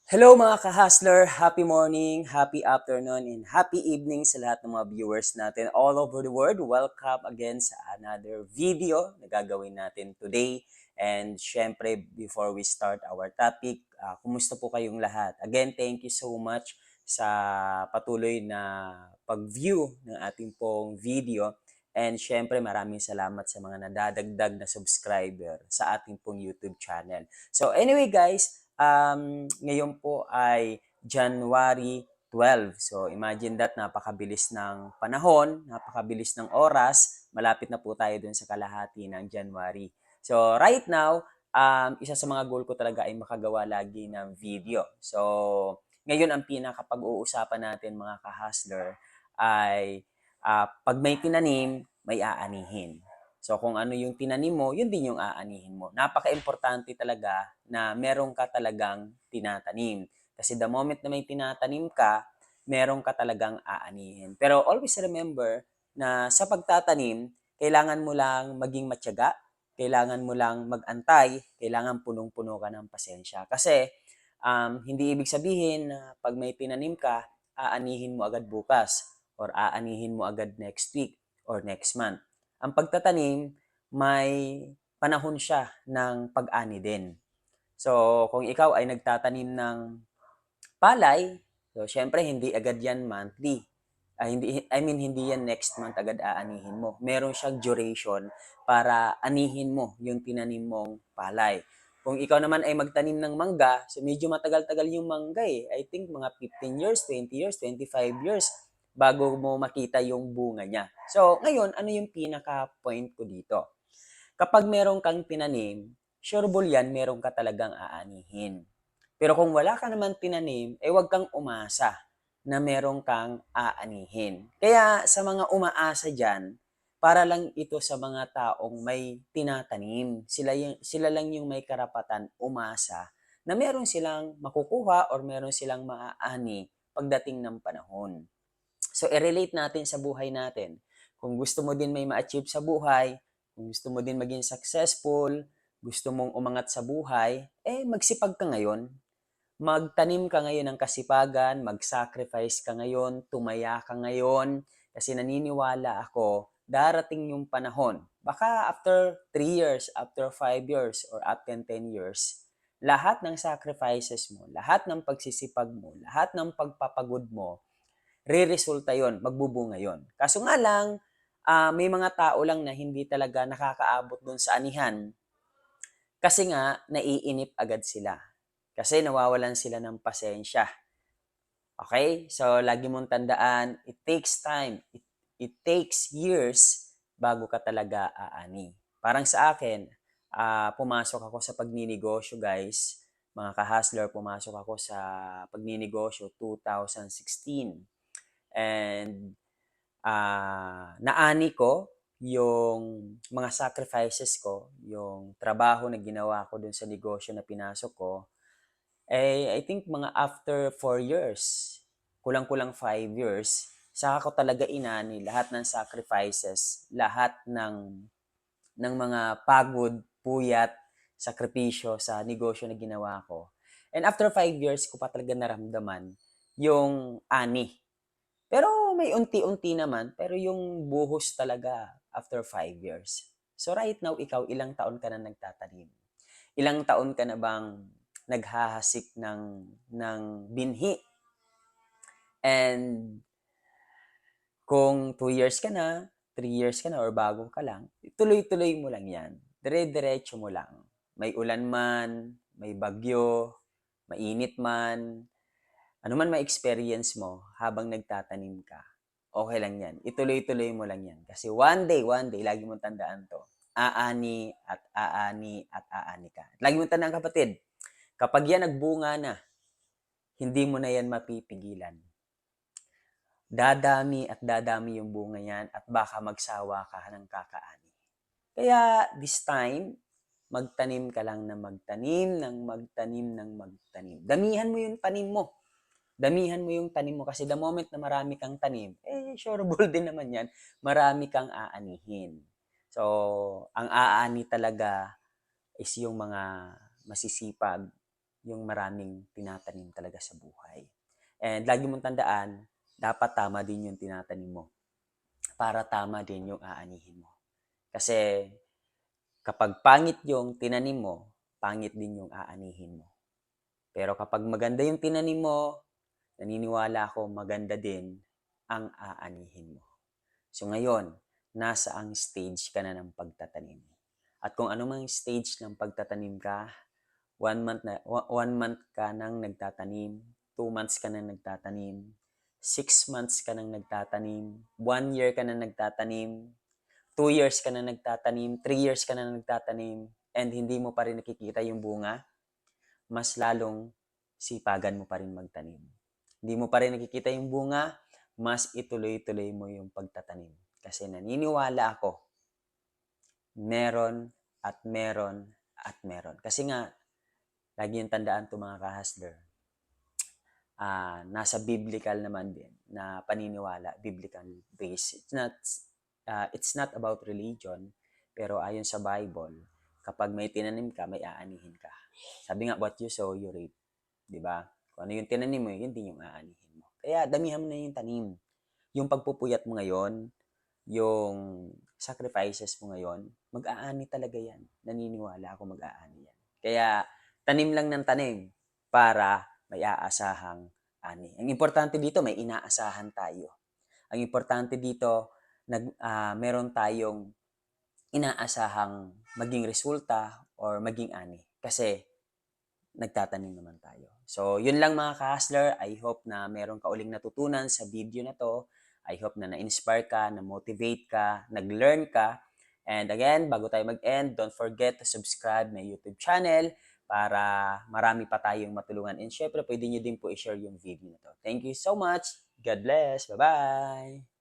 Hello mga ka-hustler! Happy morning, happy afternoon, and happy evening sa lahat ng mga viewers natin all over the world. Welcome again sa another video na gagawin natin today. And syempre, before we start our topic, kumusta po kayong lahat? Again, thank you so much sa patuloy na pag-view ng ating pong video. And syempre, maraming salamat sa mga nadadagdag na subscriber sa ating pong YouTube channel. So anyway guys, ngayon po ay January 12. So imagine that, napakabilis ng panahon, napakabilis ng oras, malapit na po tayo dun sa kalahati ng January. So right now, isa sa mga goal ko talaga ay makagawa lagi ng video. So ngayon ang pinakapag-uusapan natin mga ka-hustler ay pag may tinanim, may aanihin. So kung ano yung tinanim mo, yun din yung aanihin mo. Napaka-importante talaga na meron ka talagang tinatanim. Kasi the moment na may tinatanim ka, meron ka talagang aanihin. Pero always remember na sa pagtatanim, kailangan mo lang maging matyaga, kailangan mo lang mag-antay, kailangan punong-puno ka ng pasensya. Kasi hindi ibig sabihin na pag may tinanim ka, aanihin mo agad bukas or aanihin mo agad next week or next month. Ang pagtatanim, may panahon siya ng pag-ani din. So, kung ikaw ay nagtatanim ng palay, so syempre hindi agad yan monthly. Hindi yan next month agad aanihin mo. Meron siyang duration para anihin mo yung tinanim mong palay. Kung ikaw naman ay magtanim ng mangga, so medyo matagal-tagal yung mangga eh. I think mga 15 years, 20 years, 25 years bago mo makita yung bunga niya. So, ngayon, ano yung pinaka-point ko dito? Kapag meron kang tinanim, sureball yan, meron ka talagang aanihin. Pero kung wala ka naman tinanim, wag kang umasa na meron kang aanihin. Kaya sa mga umaasa dyan, para lang ito sa mga taong may tinatanim. Sila lang yung may karapatan umasa na meron silang makukuha or meron silang maaani pagdating ng panahon. So, i-relate natin sa buhay natin. Kung gusto mo din may ma-achieve sa buhay, kung gusto mo din maging successful, gusto mong umangat sa buhay, magsipag ka ngayon. Magtanim ka ngayon ng kasipagan, mag-sacrifice ka ngayon, tumaya ka ngayon, kasi naniniwala ako, darating yung panahon. Baka after 3 years, after 5 years, or after 10 years, lahat ng sacrifices mo, lahat ng pagsisipag mo, lahat ng pagpapagod mo, re-resulta yon, magbubunga yon. Kaso nga lang, may mga tao lang na hindi talaga nakakaabot doon sa anihan kasi nga naiinip agad sila. Kasi nawawalan sila ng pasensya. Okay? So, lagi mong tandaan, it takes time. It takes years bago ka talaga aani. Parang sa akin, pumasok ako sa pagninegosyo, guys. Mga ka-hustler, pumasok ako sa pagninegosyo 2016. And naani ko yung mga sacrifices ko, yung trabaho na ginawa ko dun sa negosyo na pinasok ko, I think mga after 4 years, kulang-kulang 5 years, saka ko talaga inani lahat ng sacrifices, lahat ng mga pagod, puyat, sakripisyo sa negosyo na ginawa ko. And after 5 years ko pa talaga naramdaman yung ani. Pero may unti-unti naman, pero yung buhos talaga after 5 years. So right now, ikaw, ilang taon ka na nagtatanim? Ilang taon ka na bang naghahasik ng binhi? And kung 2 years ka na, 3 years ka na, or bago ka lang, tuloy-tuloy mo lang yan. Dire-diretso mo lang. May ulan man, may bagyo, mainit man, ano man ma-experience mo habang nagtatanim ka, okay lang yan. Ituloy-tuloy mo lang yan. Kasi one day, lagi mong tandaan to, aani at aani at aani ka. Lagi mong tandaan, kapatid, kapag yan nagbunga na, hindi mo na yan mapipigilan. Dadami at dadami yung bunga yan at baka magsawa ka ng kakaani. Kaya this time, magtanim ka lang na magtanim ng magtanim ng magtanim. Damihan mo yung tanim mo. Damihan mo yung tanim mo kasi the moment na marami kang tanim, sureable din naman yan, marami kang aanihin. So, ang aani talaga is yung mga masisipag, yung maraming tinatanim talaga sa buhay. And lagi mong tandaan, dapat tama din yung tinatanim mo para tama din yung aanihin mo. Kasi kapag pangit yung tinanim mo, pangit din yung aanihin mo. Pero kapag maganda yung tinanim mo, naniniwala ako maganda din ang aanihin mo. So ngayon, nasa ang stage ka na ng pagtatanim. At kung ano mang stage ng pagtatanim ka, 1 month ka nang nagtatanim, 2 months ka nang nagtatanim, 6 months ka nang nagtatanim, 1 year ka nang nagtatanim, 2 years ka nang nagtatanim, 3 years ka nang nagtatanim, and hindi mo pa rin nakikita yung bunga, mas lalong sipagan mo pa rin magtanim. Hindi mo pa rin nakikita yung bunga, mas ituloy-tuloy mo yung pagtatanim. Kasi naniniwala ako, meron at meron at meron. Kasi nga, lagi yung tandaan to mga ka-hustler, nasa biblical naman din na paniniwala, biblical base. It's not about religion, pero ayon sa Bible, kapag may tinanim ka, may aanihin ka. Sabi nga, what you sow, you reap. Di ba? Kung ano yung tinanim mo, yun din yung aanihin mo. Kaya damihan mo na yung tanim. Yung pagpupuyat mo ngayon, yung sacrifices mo ngayon, mag-aani talaga yan. Naniniwala ako mag-aani yan. Kaya tanim lang ng tanim para may aasahang ani. Ang importante dito, may inaasahan tayo. Ang importante dito, meron tayong inaasahang maging resulta or maging ani. Kasi nagtatanim naman tayo. So, yun lang mga ka-hustler. I hope na meron ka uling natutunan sa video na to. I hope na na-inspire ka, na-motivate ka, nag-learn ka. And again, bago tayo mag-end, don't forget to subscribe my YouTube channel para marami pa tayong matulungan. And syempre, pwede nyo din po i-share yung video na to. Thank you so much. God bless. Bye-bye.